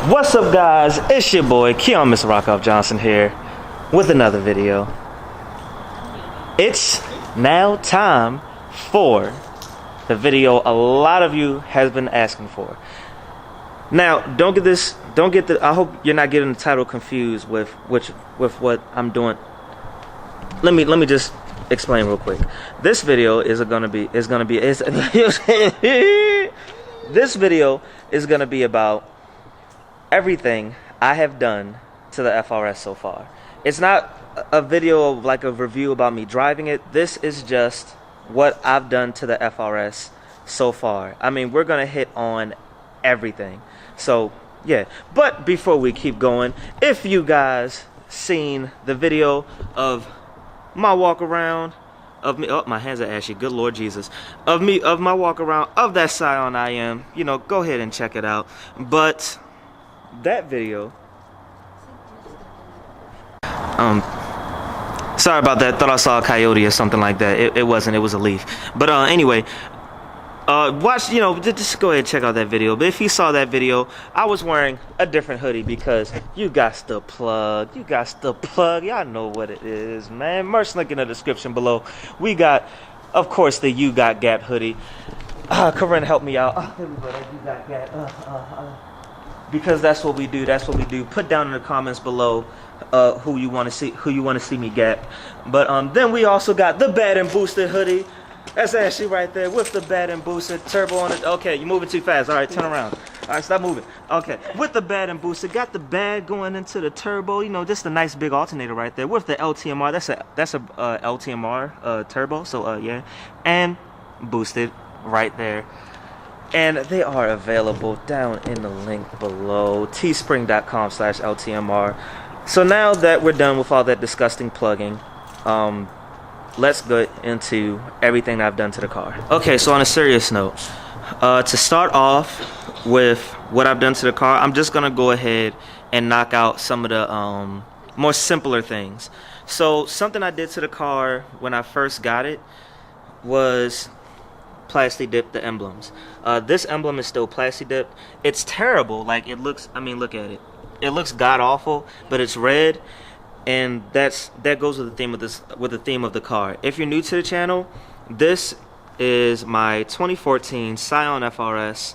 What's up, guys? It's your boy Keon Mr. Rockoff Johnson here with another video. It's now time for the video a lot of you has been asking for. Now, I hope you're not getting the title confused with what I'm doing. Let me just explain real quick. This video this video is gonna be about everything I have done to the FRS so far. It's not a video of like a review about me driving it. This is just what I've done to the FRS so far. I mean, we're gonna hit on everything. So yeah, but before we keep going, if you guys seen the video of my walk around of me, oh, my hands are ashy, good Lord Jesus, of my walk around of that Scion IM, you know, go ahead and check it out. But that video, sorry about that, thought I saw a coyote or something like that. It wasn't, it was a leaf. But anyway, watch, you know, just go ahead and check out that video. But if you saw that video, I was wearing a different hoodie because you got to plug, y'all know what it is, man. Merch link in the description below. We got, of course, the You Got Gap hoodie. Corinne, help me out. Everybody, You Got Gap. Because that's what we do. Put down in the comments below who you want to see me gap. But then we also got the Bad and Boosted hoodie. That's Ashley right there with the Bad and Boosted turbo on it. Okay, you're moving too fast. All right, turn around. All right, stop moving. Okay, with the Bad and Boosted, got the bad going into the turbo. You know, just a nice big alternator right there with the LTMR. That's a LTMR turbo. So yeah, and boosted right there. And they are available down in the link below, teespring.com/LTMR. So now that we're done with all that disgusting plugging, let's get into everything I've done to the car. Okay, so on a serious note, to start off with what I've done to the car, I'm just gonna go ahead and knock out some of the more simpler things. So something I did to the car when I first got it was plasti dip the emblems. This emblem is still plasti dipped. It's terrible. Like, it looks, I mean, look at it. It looks god awful, but it's red, and that goes with the theme of the car. If you're new to the channel, this is my 2014 Scion FRS,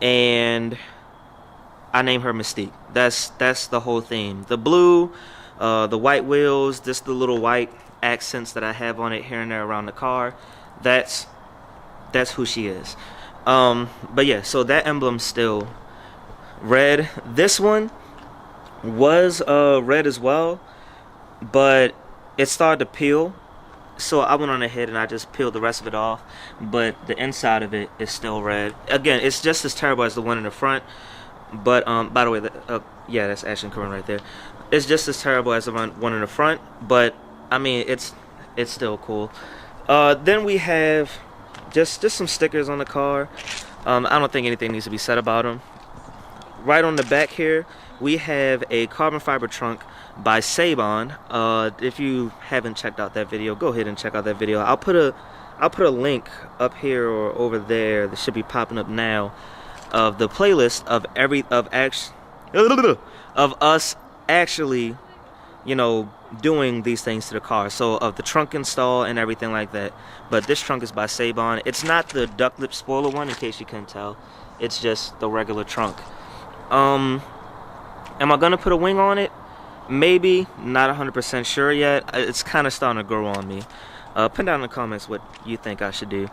and I named her Mystique. That's the whole theme. The blue, the white wheels, just the little white accents that I have on it here and there around the car. That's who she is. But yeah, so that emblem's still red. This one was red as well, but it started to peel, so I went on ahead and I just peeled the rest of it off. But the inside of it is still red. Again, it's just as terrible as the one in the front. But by the way, yeah, that's Ashley and Corinne right there. It's just as terrible as the one in the front, but I mean, it's still cool. Then we have just some stickers on the car. I don't think anything needs to be said about them. Right on the back here, we have a carbon fiber trunk by Scion. If you haven't checked out that video, go ahead and check out that video. I'll put a link up here or over there that should be popping up now of the playlist of us actually, you know, doing these things to the car. So of the trunk install and everything like that. But this trunk is by Scion. It's not the duck lip spoiler one, in case you couldn't tell. It's just the regular trunk. Am I gonna put a wing on it? Maybe. Not 100% sure yet. It's kind of starting to grow on me. Put down in the comments what you think I should do.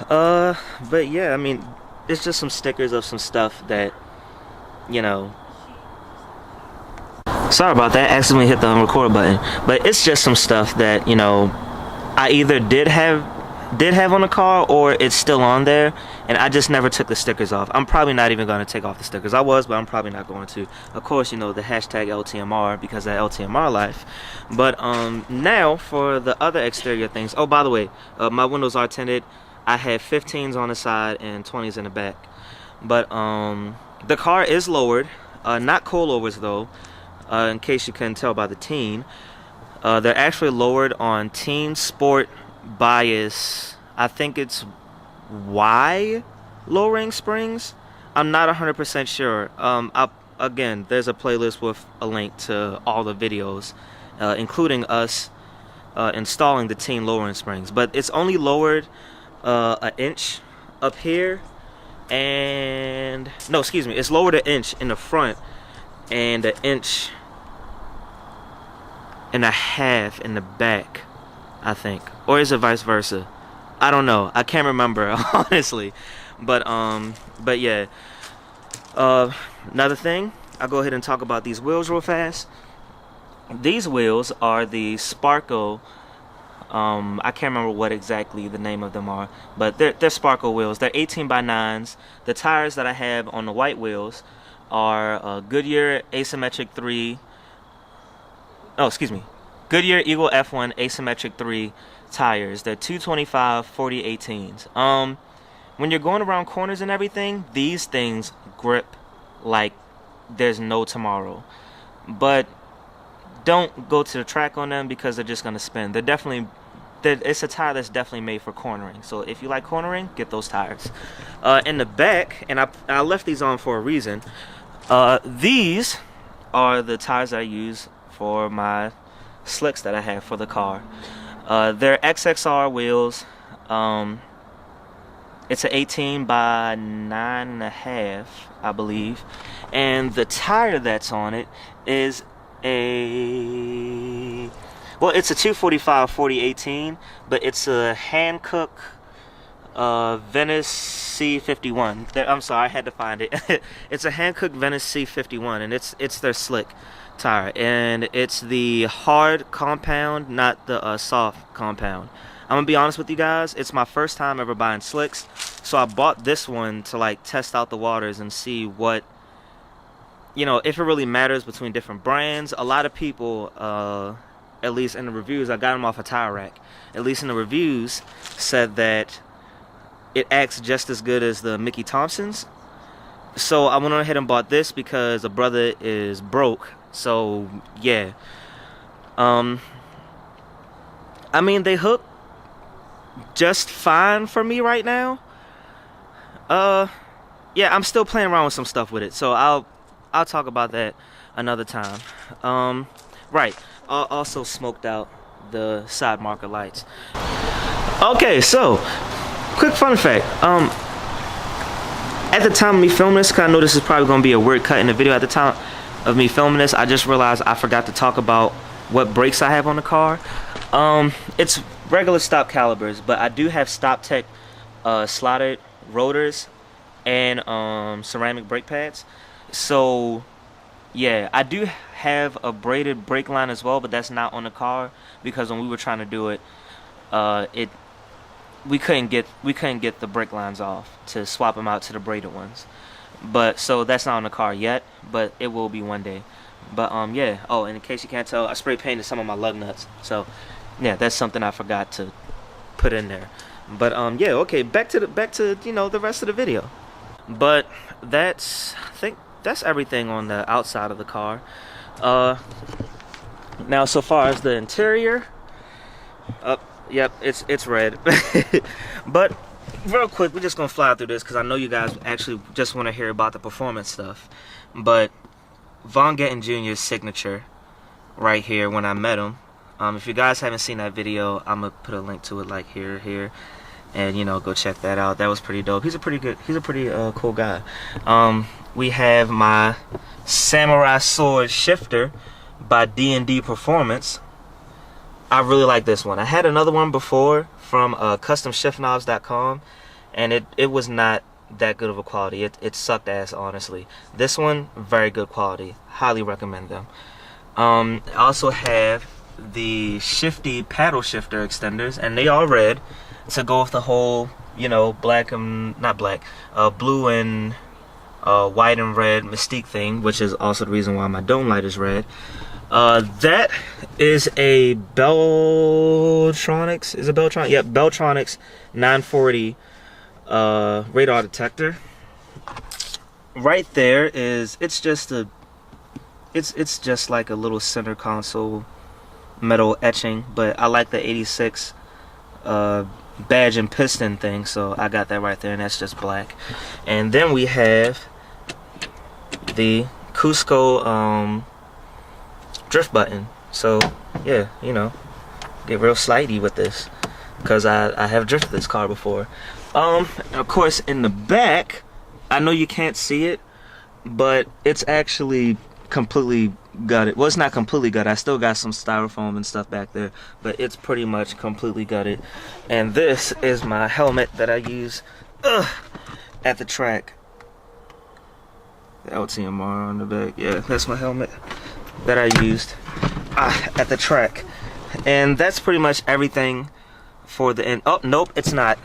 But yeah, I mean, it's just some stickers of some stuff that, you know. Sorry about that, accidentally hit the record button. But it's just some stuff that, you know, I either did have on the car, or it's still on there, and I just never took the stickers off. I'm probably not even going to take off the stickers. I was, but I'm probably not going to. Of course, you know, the hashtag LTMR, because of that LTMR life. But now for the other exterior things. Oh, by the way, my windows are tinted. I have 15s on the side and 20s in the back. But the car is lowered, not coilovers though. In case you couldn't tell by the teen, they're actually lowered on Teen Sport Bias. I think it's Y lowering springs. I'm not 100% sure. Again, there's a playlist with a link to all the videos, including us installing the teen lowering springs. But it's only lowered an inch up here, and no, excuse me, it's lowered an inch in the front and an inch and a half in the back, I think. Or is it vice versa? I don't know. I can't remember honestly. But yeah. Another thing, I'll go ahead and talk about these wheels real fast. These wheels are the Sparkle. I can't remember what exactly the name of them are, but they're Sparkle wheels. They're 18 by 9s. The tires that I have on the white wheels are Goodyear Asymmetric 3. Oh, excuse me. Goodyear Eagle F1 Asymmetric 3 tires. They're 225 40/18s. When you're going around corners and everything, these things grip like there's no tomorrow. But don't go to the track on them because they're just gonna spin. It's a tire that's definitely made for cornering. So if you like cornering, get those tires. In the back, and I left these on for a reason. These are the tires that I use for my slicks that I have for the car. They're XXR wheels. It's an 18 by 9.5, I believe, and the tire that's on it is it's a 245 40/18, but it's a Hankook Venice C51. I'm sorry, I had to find it. It's a Hankook Venice C51, and it's their slick tire, and it's the hard compound, not the soft compound. I'm gonna be honest with you guys, it's my first time ever buying slicks, so I bought this one to like test out the waters and see what, if it really matters between different brands. A lot of people, at least in the reviews, I got them off a tire rack, at least in the reviews, said that it acts just as good as the Mickey Thompsons. So I went on ahead and bought this because a brother is broke. So yeah, I mean, they hook just fine for me right now. Yeah, I'm still playing around with some stuff with it, so I'll talk about that another time. Right, I also smoked out the side marker lights. Okay, so quick fun fact. At the time of me filming this, 'cause I know this is probably gonna be a weird cut in the video. At the time of me filming this, I just realized I forgot to talk about what brakes I have on the car. It's regular stop calibers, but I do have Stop Tech slotted rotors and ceramic brake pads. So yeah, I do have a braided brake line as well, but that's not on the car because when we were trying to do it, we couldn't get the brake lines off to swap them out to the braided ones. But so that's not on the car yet, but it will be one day. But yeah. Oh, and in case you can't tell, I spray painted some of my lug nuts. So yeah, that's something I forgot to put in there. But yeah, okay, back to the rest of the video. But I think that's everything on the outside of the car. Now so far as the interior, yep, it's red. But real quick, we're just gonna fly through this because I know you guys actually just want to hear about the performance stuff. But Von Gettin Jr.'s signature right here when I met him. If you guys haven't seen that video, I'm gonna put a link to it like here, and go check that out. That was pretty dope. He's a pretty cool guy. We have my Samurai Sword shifter by D&D Performance. I really like this one. I had another one before from customshiftknobs.com, and it was not that good of a quality. It sucked ass, honestly. This one, very good quality. Highly recommend them. I also have the Shifty paddle shifter extenders, and they are red to go with the whole black and blue and white and red Mystique thing, which is also the reason why my dome light is red. That is a Beltronics. Is it Beltronics? Yep, Beltronics 940 radar detector. Right there is it's just like a little center console metal etching, but I like the 86 badge and piston thing, so I got that right there, and that's just black. And then we have the Cusco drift button. So yeah, you know, get real slidey with this, because I have drifted this car before. Of course, in the back, I know you can't see it, but it's actually completely gutted. Well, it's not completely gutted. I still got some styrofoam and stuff back there, but it's pretty much completely gutted. And this is my helmet that I use at the track. The LTMR on the back. Yeah, that's my helmet that I used at the track. And that's pretty much everything for the end. Oh, nope, it's not.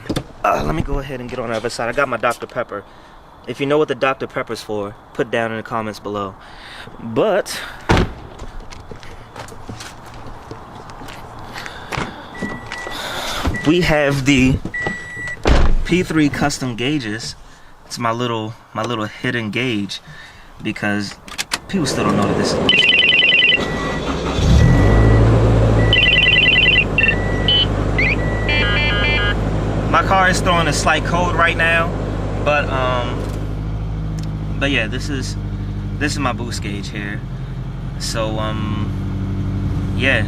Let me go ahead and get on the other side. I got my Dr. Pepper. If you know what the Dr. Pepper's for, put down in the comments below. But we have the P3 custom gauges. It's my little hidden gauge, because people still don't know that this is. My car is throwing a slight code right now, but yeah, this is my boost gauge here. So yeah,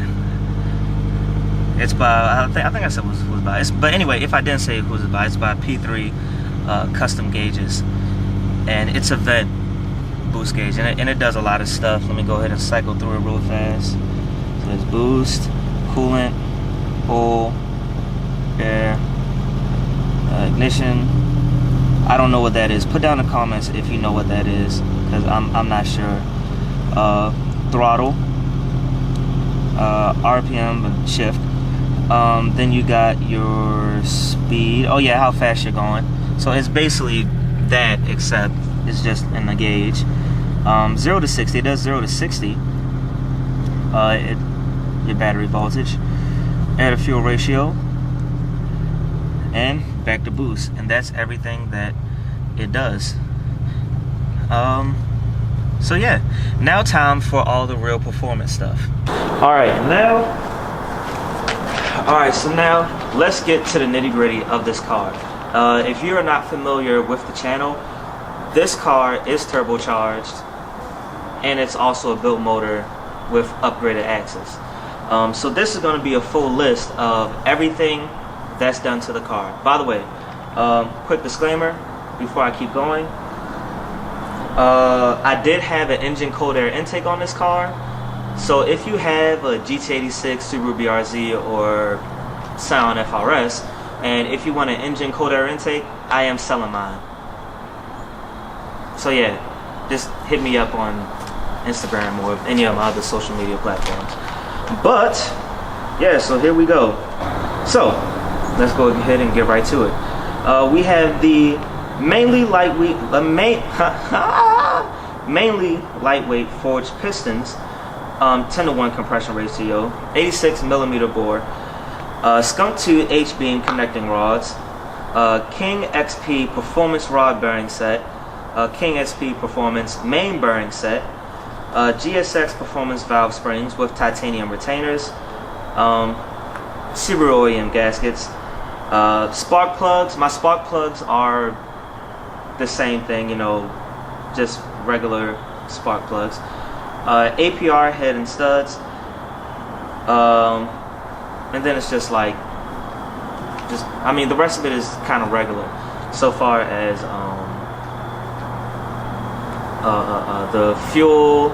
it's by, I think I said was by. But anyway, if I didn't say who was by, it's by P3 custom gauges, and it's a vent boost gauge, and it does a lot of stuff. Let me go ahead and cycle through it real fast. So it's boost, coolant, oil, air, ignition. I don't know what that is. Put down in the comments if you know what that is, because I'm not sure. Throttle, RPM and shift. Then you got your speed. Oh yeah, how fast you're going. So it's basically that, except it's just in the gauge. 0 to 60. It does 0 to 60. Your battery voltage, air to fuel ratio, and back to boost, and that's everything that it does. So yeah, now time for all the real performance stuff. Alright, so now let's get to the nitty-gritty of this car. If you are not familiar with the channel, this car is turbocharged, and it's also a built motor with upgraded axles. So this is going to be a full list of everything that's done to the car. By the way, quick disclaimer before I keep going. I did have an engine cold air intake on this car, so if you have a GT86, Subaru BRZ, or Scion FRS, and if you want an engine cold air intake, I am selling mine. So yeah, just hit me up on Instagram or any of my other social media platforms. But yeah, so here we go. So let's go ahead and get right to it. We have the mainly lightweight forged pistons, 10-to-1 compression ratio, 86mm bore, Skunk 2 H-beam connecting rods, King XP performance rod bearing set, King XP performance main bearing set, GSX performance valve springs with titanium retainers, Subaru OEM gaskets, spark plugs. My spark plugs are the same thing, you know, just regular spark plugs. APR head and studs, and then it's just like, I mean, the rest of it is kind of regular. So far as the fuel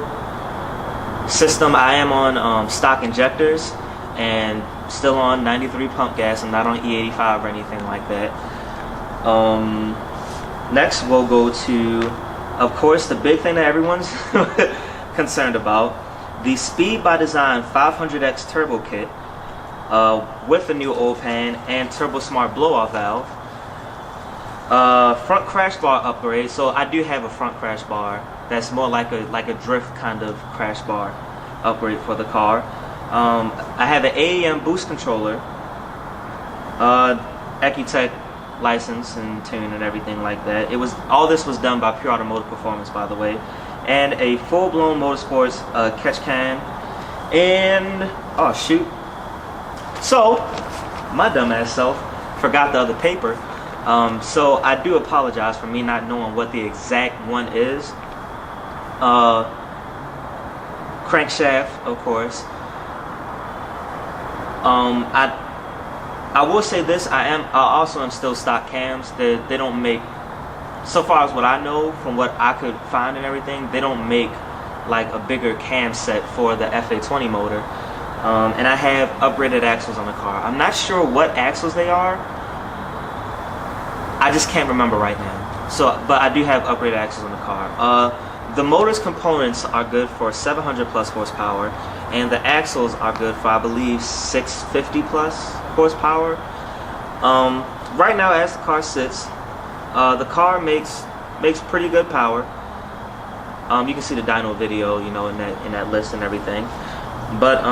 system, I am on stock injectors and still on 93 pump gas. I'm not on E85 or anything like that. Next we'll go to, of course, the big thing that everyone's concerned about, the Speed by Design 500X turbo kit with the new oil pan and turbo smart blow-off valve. Front crash bar upgrade. So I do have a front crash bar that's more like a drift kind of crash bar upgrade for the car. I have an AEM boost controller, Ecutech license and tune and everything like that. All this was done by Pure Automotive Performance, by the way, and a full-blown Motorsports catch can, and oh shoot! So my dumbass self forgot the other paper. So I do apologize for me not knowing what the exact one is. Crankshaft, of course. I will say this: I also install stock cams. They don't make, so far as what I know from what I could find and everything, they don't make like a bigger cam set for the FA20 motor. And I have upgraded axles on the car. I'm not sure what axles they are. I just can't remember right now. So, but I do have upgraded axles on the car. The motor's components are good for 700 plus horsepower, and the axles are good for, I believe, 650 plus horsepower. Right now, as the car sits, the car makes pretty good power. You can see the dyno video, you know, in that list and everything. But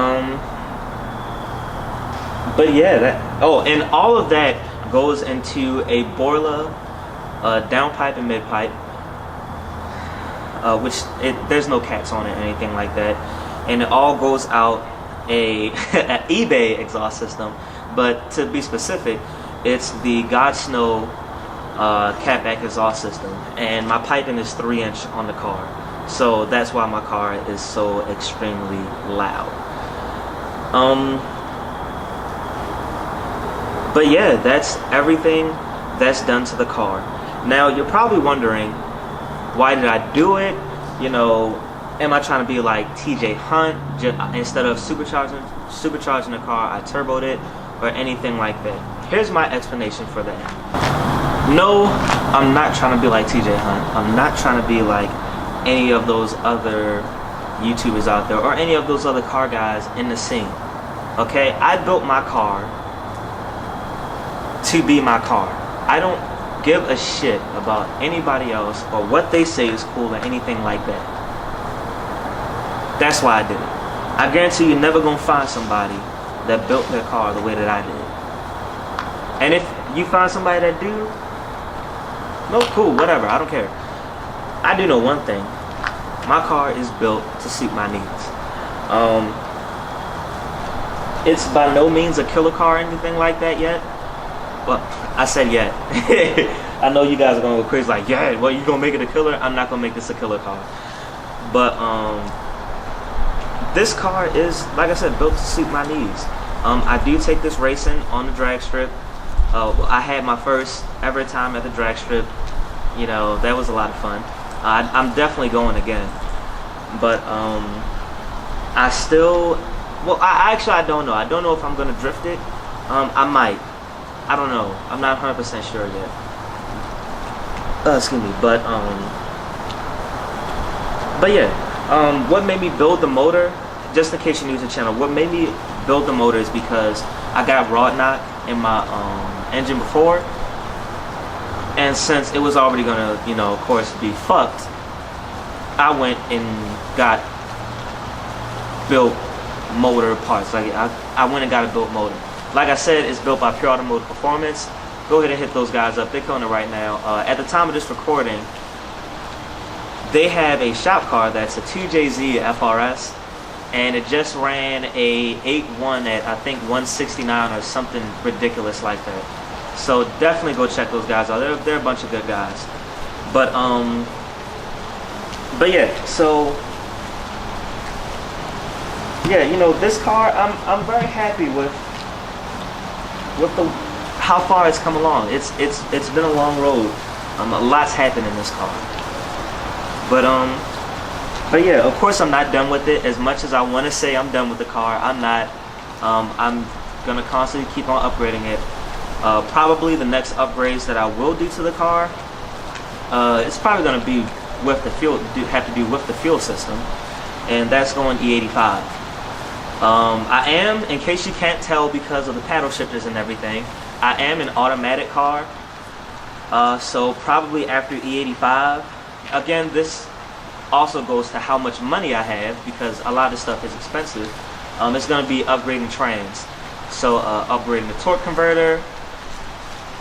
yeah, and all of that goes into a Borla downpipe and midpipe, which there's no cats on it or anything like that, and it all goes out an eBay exhaust system. But to be specific, it's the God Snow catback exhaust system, and my piping is 3-inch on the car. So that's why my car is so extremely loud. But yeah, that's everything that's done to the car. Now you're probably wondering, why did I do it? You know, am I trying to be like TJ Hunt? Instead of supercharging the car, I turboed it, or anything like that? Here's my explanation for that. No, I'm not trying to be like TJ Hunt. I'm not trying to be like any of those other YouTubers out there, or any of those other car guys in the scene. Okay, I built my car to be my car. I don't give a shit about anybody else or what they say is cool or anything like that. That's why I did it. I guarantee you're never gonna find somebody that built their car the way that I did. And if you find somebody that do, no, cool, whatever, I don't care. I do know one thing: my car is built to suit my needs. It's by no means a killer car or anything like that yet. Well, I said yet. I know you guys are gonna go crazy, like, yeah, well, you gonna make it a killer? I'm not gonna make this a killer car. But this car is, like I said, built to suit my needs. I do take this racing on the drag strip. I had my first ever time at the drag strip. You know, that was a lot of fun. I'm definitely going again. But I still, well, I don't know. I don't know if I'm gonna drift it. I might. I don't know. I'm not 100% sure yet. Excuse me. But yeah. What made me build the motor? Just in case you're new to the channel, what made me build the motor is because I got rod knock in my engine before, and since it was already gonna, you know, of course, be fucked, I went and got built motor parts. Like I went and got a built motor. Like I said, it's built by Pure Automotive Performance. Go ahead and hit those guys up. They're killing it right now. At the time of this recording, they have a shop car that's a 2JZ FRS, and it just ran a 8.1 at, I think, 169 or something ridiculous like that. So definitely go check those guys out. They're a bunch of good guys. But yeah, so yeah, you know, this car, I'm very happy with how far it's come along. It's been a long road. A lot's happened in this car. But yeah, of course I'm not done with it. As much as I want to say I'm done with the car, I'm not. I'm gonna constantly keep on upgrading it. Probably the next upgrades that I will do to the car, it's probably gonna be with the fuel. Have to do with the fuel system, and that's going E85. I am, in case you can't tell because of the paddle shifters and everything, I am an automatic car. So probably after E85. Again, this also goes to how much money I have, because a lot of stuff is expensive. It's going to be upgrading trans. So upgrading the torque converter,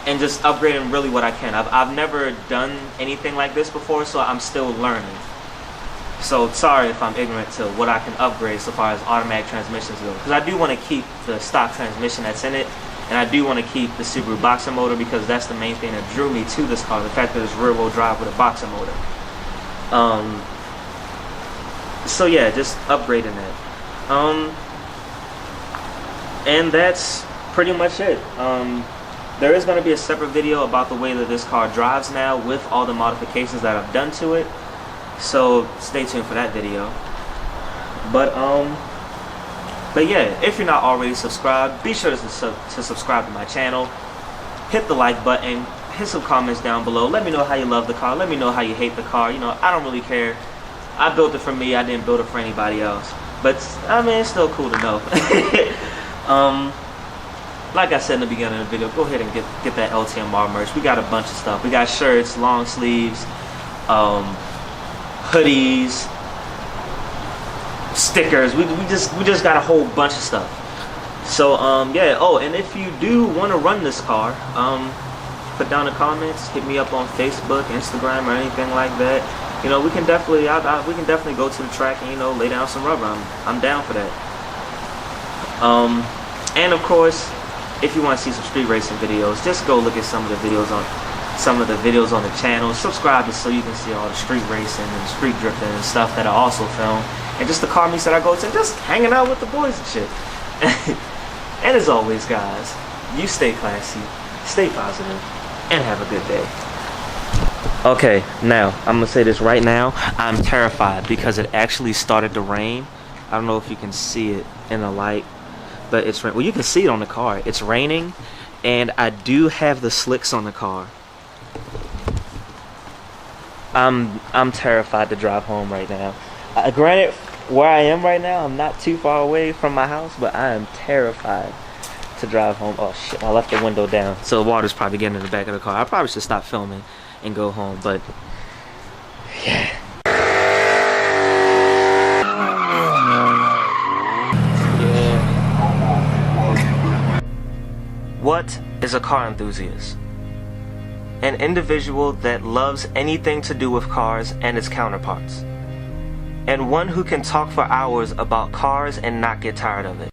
and just upgrading really what I can. I've never done anything like this before, so I'm still learning. So sorry if I'm ignorant to what I can upgrade so far as automatic transmissions go, because I do want to keep the stock transmission that's in it, And I do want to keep the Subaru boxer motor because that's the main thing that drew me to this car, the fact that it's rear-wheel drive with a boxer motor. So yeah, just upgrading that. And that's pretty much it. There is going to be a separate video about the way that this car drives now with all the modifications that I've done to it. So stay tuned for that video. But yeah, if you're not already subscribed, be sure to subscribe to my channel. Hit the like button. Hit some comments down below. Let me know how you love the car. Let me know how you hate the car. You know, I don't really care. I built it for me. I didn't build it for anybody else. But I mean, it's still cool to know. Like I said in the beginning of the video, go ahead and get that LTMR merch. We got a bunch of stuff. We got shirts, long sleeves, hoodies, stickers. We just got a whole bunch of stuff. So yeah. Oh, and if you do want to run this car, put down the comments. Hit me up on Facebook, Instagram, or anything like that. You know, we can definitely go to the track and, you know, lay down some rubber. I'm down for that. And of course, if you want to see some street racing videos, just go look at some of the videos on the channel. Subscribe so you can see all the street racing and street drifting and stuff that I also film, and just the car meets that I go to, just hanging out with the boys and shit. And as always, guys, you stay classy, stay positive, and have a good day. Okay, now I'm gonna say this right now. I'm terrified because it actually started to rain. I don't know if you can see it in the light, but it's well, you can see it on the car. It's raining, and I do have the slicks on the car. I'm terrified to drive home right now. Granted, where I am right now, I'm not too far away from my house, but I am terrified to drive home. Oh shit! I left the window down, so the water's probably getting in the back of the car. I probably should stop filming and go home, but yeah. What is a car enthusiast? An individual that loves anything to do with cars and its counterparts, and one who can talk for hours about cars and not get tired of it.